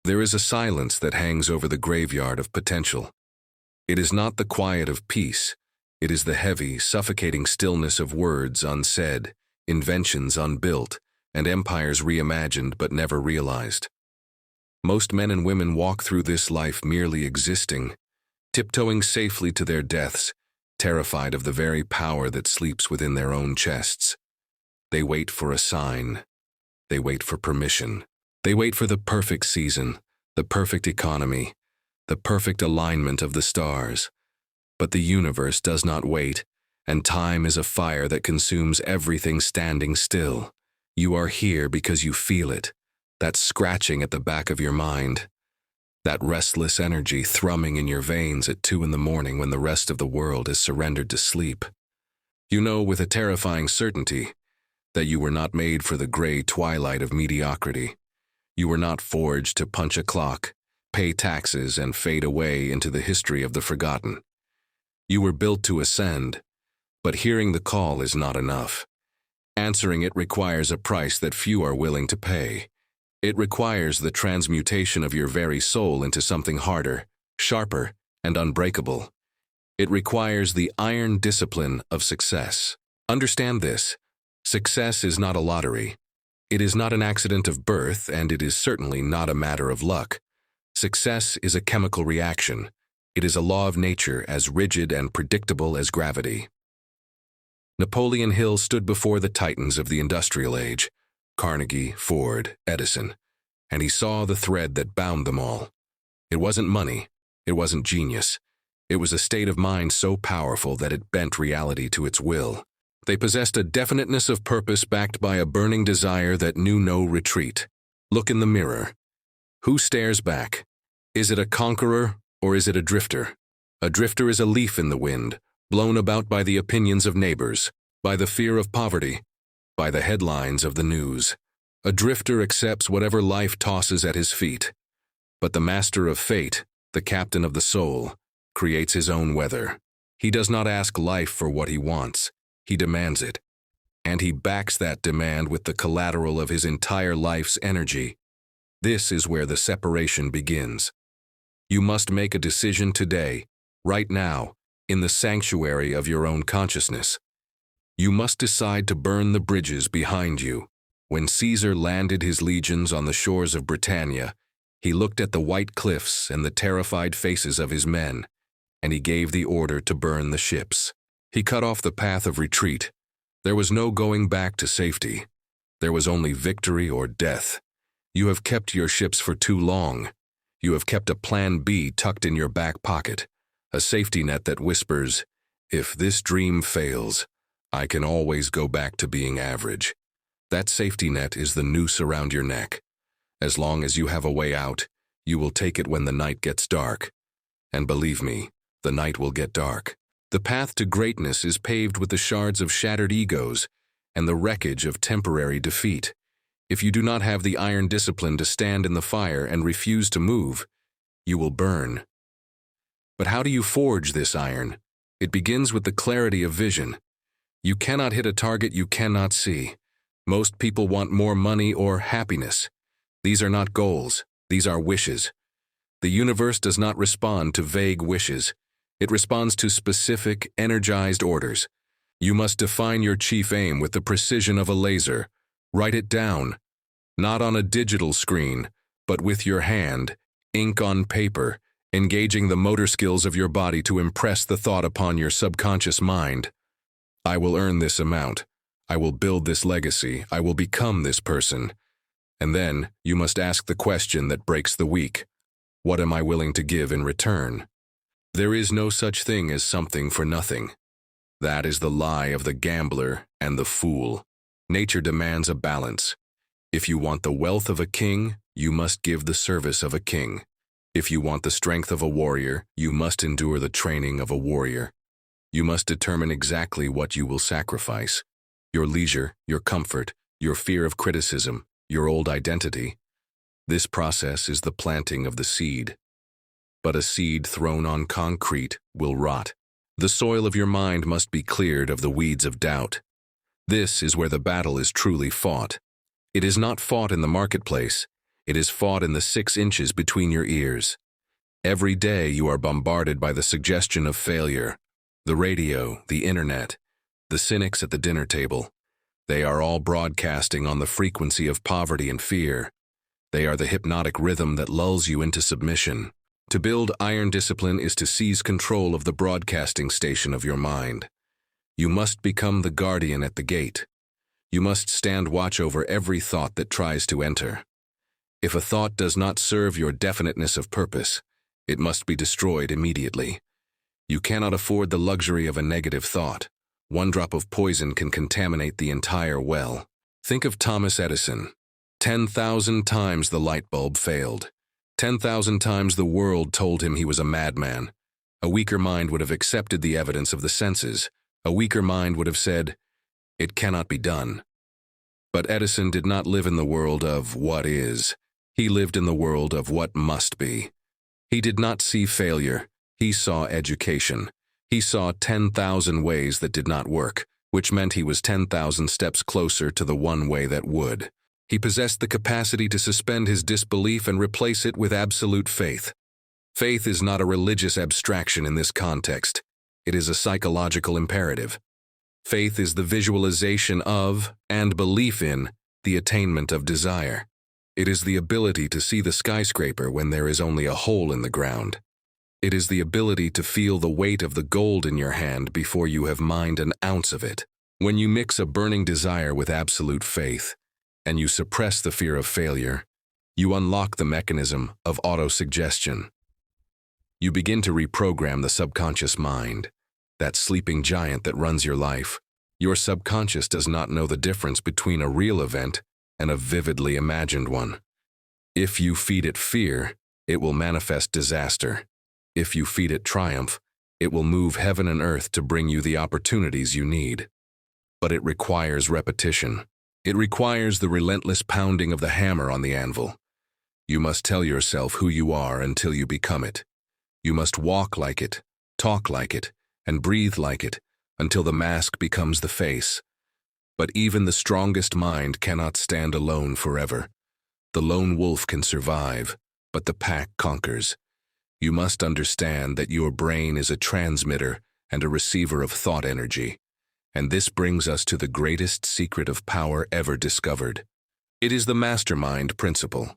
There is a silence that hangs over the graveyard of potential. It is not the quiet of peace. It is the heavy, suffocating stillness of words unsaid, inventions unbuilt, and empires reimagined but never realized. Most men and women walk through this life merely existing, tiptoeing safely to their deaths, terrified of the very power that sleeps within their own chests. They wait for a sign. They wait for permission. They wait for the perfect season, the perfect economy, the perfect alignment of the stars. But the universe does not wait, and time is a fire that consumes everything standing still. You are here because you feel it, that scratching at the back of your mind, that restless energy thrumming in your veins at 2 a.m. when the rest of the world has surrendered to sleep. You know with a terrifying certainty that you were not made for the gray twilight of mediocrity. You were not forged to punch a clock, pay taxes, and fade away into the history of the forgotten. You were built to ascend, but hearing the call is not enough. Answering it requires a price that few are willing to pay. It requires the transmutation of your very soul into something harder, sharper, and unbreakable. It requires the iron discipline of success. Understand this: success is not a lottery. It is not an accident of birth, and it is certainly not a matter of luck. Success is a chemical reaction. It is a law of nature as rigid and predictable as gravity. Napoleon Hill stood before the titans of the industrial age, Carnegie, Ford, Edison, and he saw the thread that bound them all. It wasn't money. It wasn't genius. It was a state of mind so powerful that it bent reality to its will. They possessed a definiteness of purpose backed by a burning desire that knew no retreat. Look in the mirror. Who stares back? Is it a conqueror or is it a drifter? A drifter is a leaf in the wind, blown about by the opinions of neighbors, by the fear of poverty, by the headlines of the news. A drifter accepts whatever life tosses at his feet. But the master of fate, the captain of the soul, creates his own weather. He does not ask life for what he wants. He demands it. And he backs that demand with the collateral of his entire life's energy. This is where the separation begins. You must make a decision today, right now, in the sanctuary of your own consciousness. You must decide to burn the bridges behind you. When Caesar landed his legions on the shores of Britannia, he looked at the white cliffs and the terrified faces of his men, and he gave the order to burn the ships. He cut off the path of retreat. There was no going back to safety. There was only victory or death. You have kept your ships for too long. You have kept a plan B tucked in your back pocket, a safety net that whispers, "If this dream fails, I can always go back to being average." That safety net is the noose around your neck. As long as you have a way out, you will take it when the night gets dark. And believe me, the night will get dark. The path to greatness is paved with the shards of shattered egos and the wreckage of temporary defeat. If you do not have the iron discipline to stand in the fire and refuse to move, you will burn. But how do you forge this iron? It begins with the clarity of vision. You cannot hit a target you cannot see. Most people want more money or happiness. These are not goals. These are wishes. The universe does not respond to vague wishes. It responds to specific, energized orders. You must define your chief aim with the precision of a laser. Write it down, not on a digital screen, but with your hand, ink on paper, engaging the motor skills of your body to impress the thought upon your subconscious mind. I will earn this amount. I will build this legacy. I will become this person. And then you must ask the question that breaks the weak. What am I willing to give in return? There is no such thing as something for nothing. That is the lie of the gambler and the fool. Nature demands a balance. If you want the wealth of a king, you must give the service of a king. If you want the strength of a warrior, you must endure the training of a warrior. You must determine exactly what you will sacrifice. Your leisure, your comfort, your fear of criticism, your old identity. This process is the planting of the seed. But a seed thrown on concrete will rot. The soil of your mind must be cleared of the weeds of doubt. This is where the battle is truly fought. It is not fought in the marketplace. It is fought in the 6 inches between your ears. Every day you are bombarded by the suggestion of failure. The radio, the internet, the cynics at the dinner table. They are all broadcasting on the frequency of poverty and fear. They are the hypnotic rhythm that lulls you into submission. To build iron discipline is to seize control of the broadcasting station of your mind. You must become the guardian at the gate. You must stand watch over every thought that tries to enter. If a thought does not serve your definiteness of purpose, it must be destroyed immediately. You cannot afford the luxury of a negative thought. One drop of poison can contaminate the entire well. Think of Thomas Edison. 10,000 times the light bulb failed. 10,000 times the world told him he was a madman. A weaker mind would have accepted the evidence of the senses. A weaker mind would have said, "It cannot be done." But Edison did not live in the world of what is. He lived in the world of what must be. He did not see failure. He saw education. He saw 10,000 ways that did not work, which meant he was 10,000 steps closer to the one way that would. He possessed the capacity to suspend his disbelief and replace it with absolute faith. Faith is not a religious abstraction in this context. It is a psychological imperative. Faith is the visualization of, and belief in, the attainment of desire. It is the ability to see the skyscraper when there is only a hole in the ground. It is the ability to feel the weight of the gold in your hand before you have mined an ounce of it. When you mix a burning desire with absolute faith, and you suppress the fear of failure, you unlock the mechanism of autosuggestion. You begin to reprogram the subconscious mind, that sleeping giant that runs your life. Your subconscious does not know the difference between a real event and a vividly imagined one. If you feed it fear, it will manifest disaster. If you feed it triumph, it will move heaven and earth to bring you the opportunities you need. But it requires repetition. It requires the relentless pounding of the hammer on the anvil. You must tell yourself who you are until you become it. You must walk like it, talk like it, and breathe like it until the mask becomes the face. But even the strongest mind cannot stand alone forever. The lone wolf can survive, but the pack conquers. You must understand that your brain is a transmitter and a receiver of thought energy. And this brings us to the greatest secret of power ever discovered. It is the mastermind principle.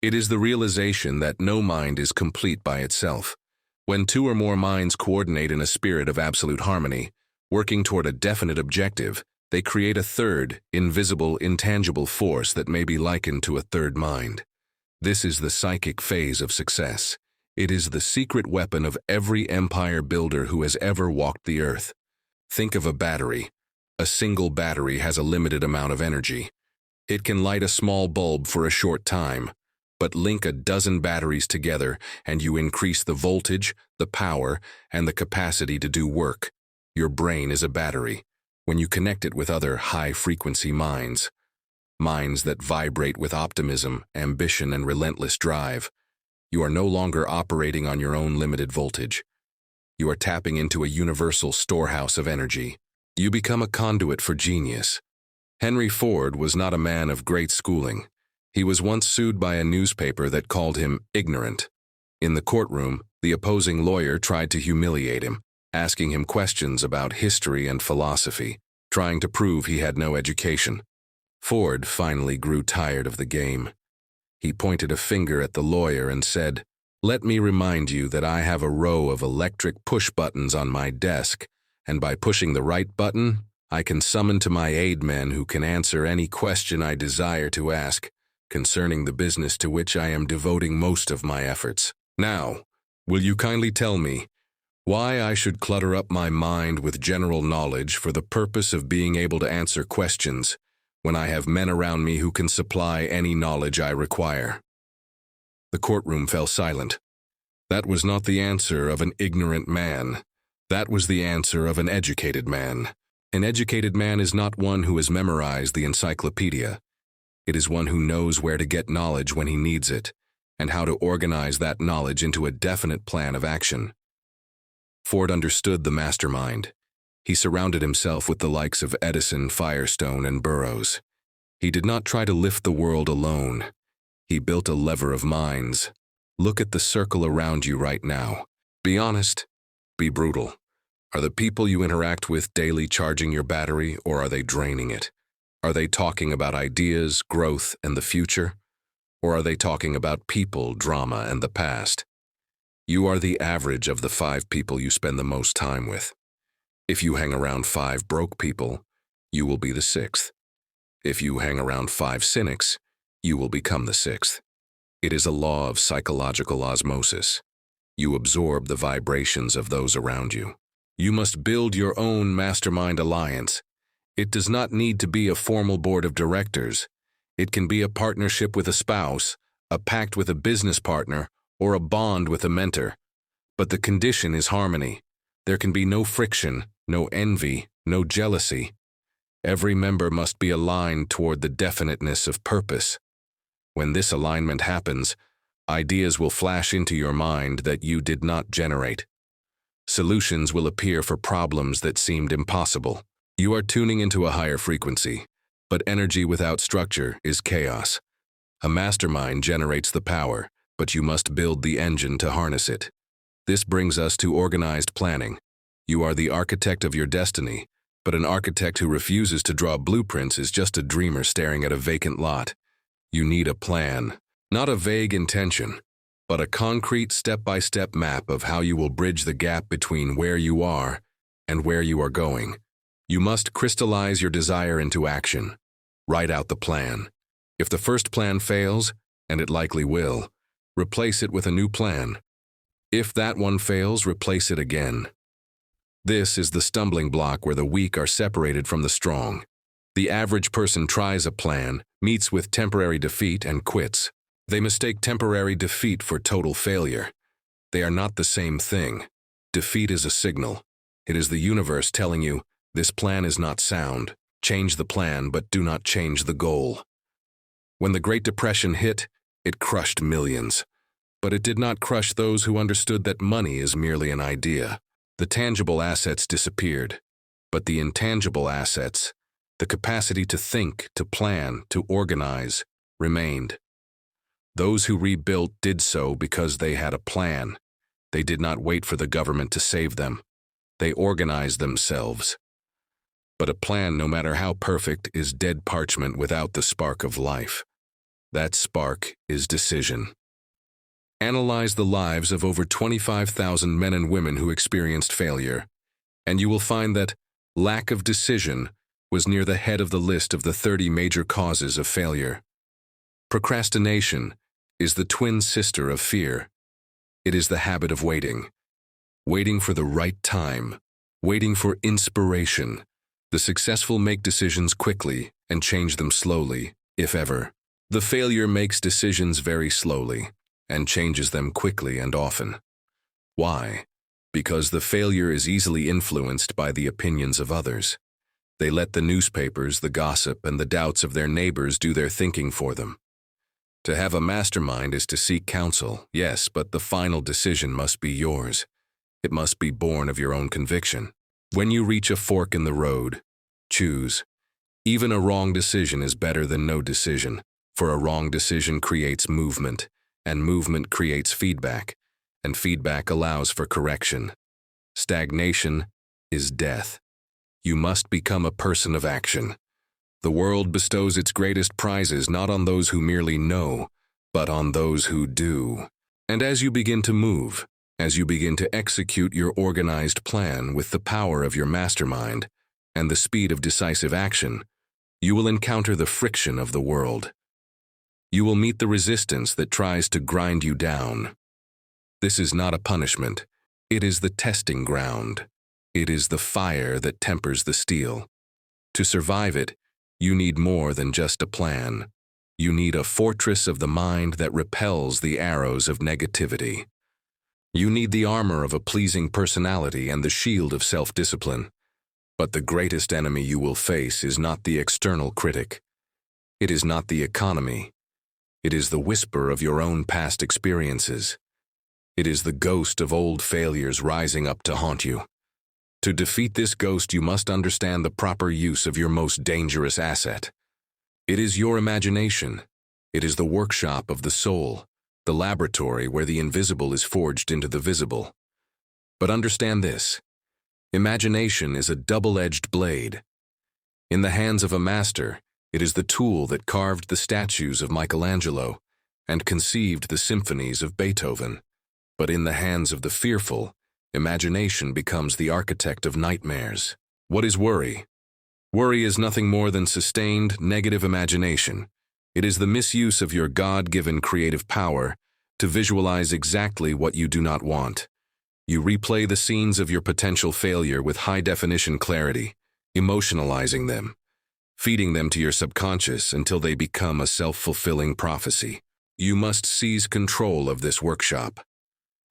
It is the realization that no mind is complete by itself. When 2 or more minds coordinate in a spirit of absolute harmony, working toward a definite objective, they create a third, invisible, intangible force that may be likened to a third mind. This is the psychic phase of success. It is the secret weapon of every empire builder who has ever walked the earth. Think of a battery. A single battery has a limited amount of energy. It can light a small bulb for a short time, but link a dozen batteries together and you increase the voltage, the power, and the capacity to do work. Your brain is a battery. When you connect it with other high-frequency minds that vibrate with optimism, ambition, and relentless drive, you are no longer operating on your own limited voltage. You are tapping into a universal storehouse of energy. You become a conduit for genius. Henry Ford was not a man of great schooling. He was once sued by a newspaper that called him ignorant. In the courtroom, the opposing lawyer tried to humiliate him, asking him questions about history and philosophy, trying to prove he had no education. Ford finally grew tired of the game. He pointed a finger at the lawyer and said, "Let me remind you that I have a row of electric push buttons on my desk, and by pushing the right button, I can summon to my aid men who can answer any question I desire to ask concerning the business to which I am devoting most of my efforts. Now, will you kindly tell me why I should clutter up my mind with general knowledge for the purpose of being able to answer questions when I have men around me who can supply any knowledge I require?" The courtroom fell silent. That was not the answer of an ignorant man. That was the answer of an educated man. An educated man is not one who has memorized the encyclopedia. It is one who knows where to get knowledge when he needs it, and how to organize that knowledge into a definite plan of action. Ford understood the mastermind. He surrounded himself with the likes of Edison, Firestone, and Burroughs. He did not try to lift the world alone. He built a lever of minds. Look at the circle around you right now. Be honest. Be brutal. Are the people you interact with daily charging your battery, or are they draining it? Are they talking about ideas, growth, and the future? Or are they talking about people, drama, and the past? You are the average of the 5 people you spend the most time with. If you hang around 5 broke people, you will be the 6th. If you hang around 5 cynics, you will become the 6th. It is a law of psychological osmosis. You absorb the vibrations of those around you. You must build your own mastermind alliance. It does not need to be a formal board of directors. It can be a partnership with a spouse, a pact with a business partner, or a bond with a mentor. But the condition is harmony. There can be no friction, no envy, no jealousy. Every member must be aligned toward the definiteness of purpose. When this alignment happens, ideas will flash into your mind that you did not generate. Solutions will appear for problems that seemed impossible. You are tuning into a higher frequency, but energy without structure is chaos. A mastermind generates the power, but you must build the engine to harness it. This brings us to organized planning. You are the architect of your destiny, but an architect who refuses to draw blueprints is just a dreamer staring at a vacant lot. You need a plan, not a vague intention, but a concrete step-by-step map of how you will bridge the gap between where you are and where you are going. You must crystallize your desire into action. Write out the plan. If the first plan fails, and it likely will, replace it with a new plan. If that one fails, replace it again. This is the stumbling block where the weak are separated from the strong. The average person tries a plan, meets with temporary defeat, and quits. They mistake temporary defeat for total failure. They are not the same thing. Defeat is a signal. It is the universe telling you, this plan is not sound. Change the plan, but do not change the goal. When the Great Depression hit, it crushed millions. But it did not crush those who understood that money is merely an idea. The tangible assets disappeared, but the intangible assets, the capacity to think, to plan, to organize, remained. Those who rebuilt did so because they had a plan. They did not wait for the government to save them. They organized themselves. But a plan, no matter how perfect, is dead parchment without the spark of life. That spark is decision. Analyze the lives of over 25,000 men and women who experienced failure, and you will find that lack of decision was near the head of the list of the 30 major causes of failure. Procrastination is the twin sister of fear. It is the habit of waiting. Waiting for the right time. Waiting for inspiration. The successful make decisions quickly and change them slowly, if ever. The failure makes decisions very slowly and changes them quickly and often. Why? Because the failure is easily influenced by the opinions of others. They let the newspapers, the gossip, and the doubts of their neighbors do their thinking for them. To have a mastermind is to seek counsel, yes, but the final decision must be yours. It must be born of your own conviction. When you reach a fork in the road, choose. Even a wrong decision is better than no decision, for a wrong decision creates movement, and movement creates feedback, and feedback allows for correction. Stagnation is death. You must become a person of action. The world bestows its greatest prizes not on those who merely know, but on those who do. And as you begin to move, as you begin to execute your organized plan with the power of your mastermind and the speed of decisive action, you will encounter the friction of the world. You will meet the resistance that tries to grind you down. This is not a punishment. It is the testing ground. It is the fire that tempers the steel. To survive it, you need more than just a plan. You need a fortress of the mind that repels the arrows of negativity. You need the armor of a pleasing personality and the shield of self-discipline. But the greatest enemy you will face is not the external critic. It is not the economy. It is the whisper of your own past experiences. It is the ghost of old failures rising up to haunt you. To defeat this ghost, you must understand the proper use of your most dangerous asset. It is your imagination. It is the workshop of the soul, the laboratory where the invisible is forged into the visible. But understand this: imagination is a double-edged blade. In the hands of a master, it is the tool that carved the statues of Michelangelo and conceived the symphonies of Beethoven. But in the hands of the fearful, imagination becomes the architect of nightmares. What is worry? Worry is nothing more than sustained, negative imagination. It is the misuse of your God-given creative power to visualize exactly what you do not want. You replay the scenes of your potential failure with high-definition clarity, emotionalizing them, feeding them to your subconscious until they become a self-fulfilling prophecy. You must seize control of this workshop.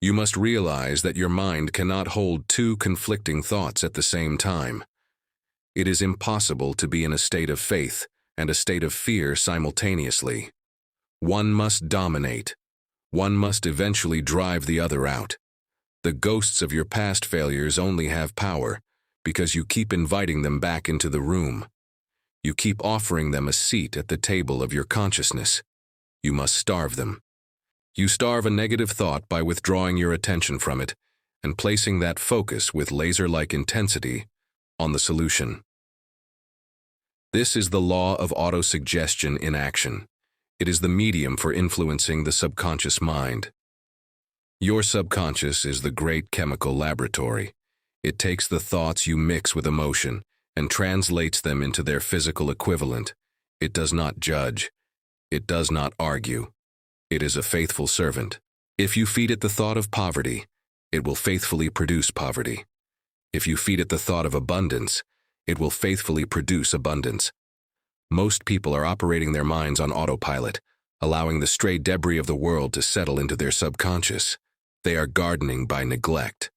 You must realize that your mind cannot hold two conflicting thoughts at the same time. It is impossible to be in a state of faith and a state of fear simultaneously. One must dominate. One must eventually drive the other out. The ghosts of your past failures only have power because you keep inviting them back into the room. You keep offering them a seat at the table of your consciousness. You must starve them. You starve a negative thought by withdrawing your attention from it and placing that focus with laser-like intensity on the solution. This is the law of autosuggestion in action. It is the medium for influencing the subconscious mind. Your subconscious is the great chemical laboratory. It takes the thoughts you mix with emotion and translates them into their physical equivalent. It does not judge. It does not argue. It is a faithful servant. If you feed it the thought of poverty, it will faithfully produce poverty. If you feed it the thought of abundance, it will faithfully produce abundance. Most people are operating their minds on autopilot, allowing the stray debris of the world to settle into their subconscious. They are gardening by neglect.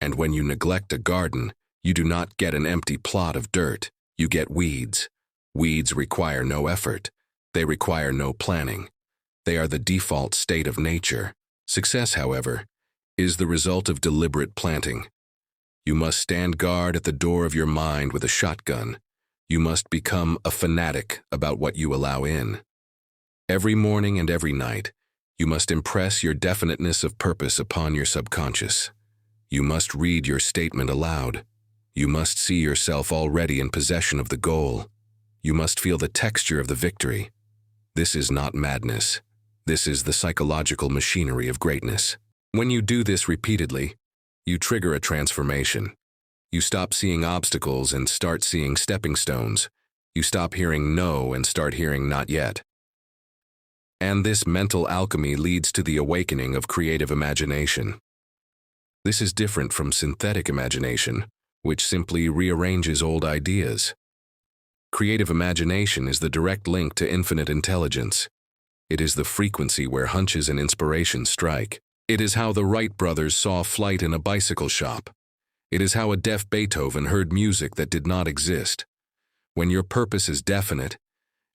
And when you neglect a garden, you do not get an empty plot of dirt. You get weeds. Weeds require no effort. They require no planning. They are the default state of nature. Success, however, is the result of deliberate planting. You must stand guard at the door of your mind with a shotgun. You must become a fanatic about what you allow in. Every morning and every night, you must impress your definiteness of purpose upon your subconscious. You must read your statement aloud. You must see yourself already in possession of the goal. You must feel the texture of the victory. This is not madness. This is the psychological machinery of greatness. When you do this repeatedly, you trigger a transformation. You stop seeing obstacles and start seeing stepping stones. You stop hearing no and start hearing not yet. And this mental alchemy leads to the awakening of creative imagination. This is different from synthetic imagination, which simply rearranges old ideas. Creative imagination is the direct link to infinite intelligence. It is the frequency where hunches and inspiration strike. It is how the Wright brothers saw flight in a bicycle shop. It is how a deaf Beethoven heard music that did not exist. When your purpose is definite,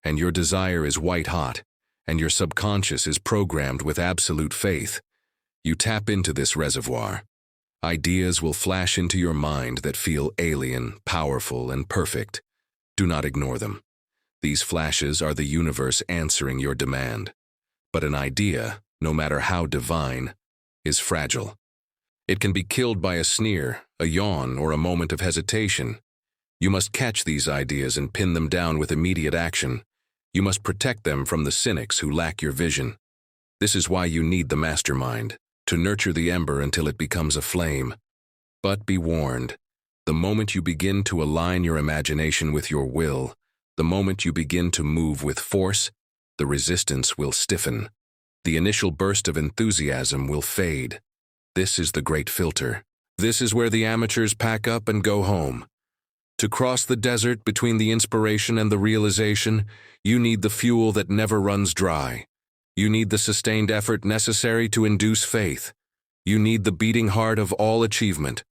and your desire is white-hot, and your subconscious is programmed with absolute faith, you tap into this reservoir. Ideas will flash into your mind that feel alien, powerful, and perfect. Do not ignore them. These flashes are the universe answering your demand. But an idea, no matter how divine, is fragile. It can be killed by a sneer, a yawn, or a moment of hesitation. You must catch these ideas and pin them down with immediate action. You must protect them from the cynics who lack your vision. This is why you need the mastermind, to nurture the ember until it becomes a flame. But be warned, the moment you begin to align your imagination with your will, the moment you begin to move with force, the resistance will stiffen. The initial burst of enthusiasm will fade. This is the great filter. This is where the amateurs pack up and go home. To cross the desert between the inspiration and the realization, you need the fuel that never runs dry. You need the sustained effort necessary to induce faith. You need the beating heart of all achievement.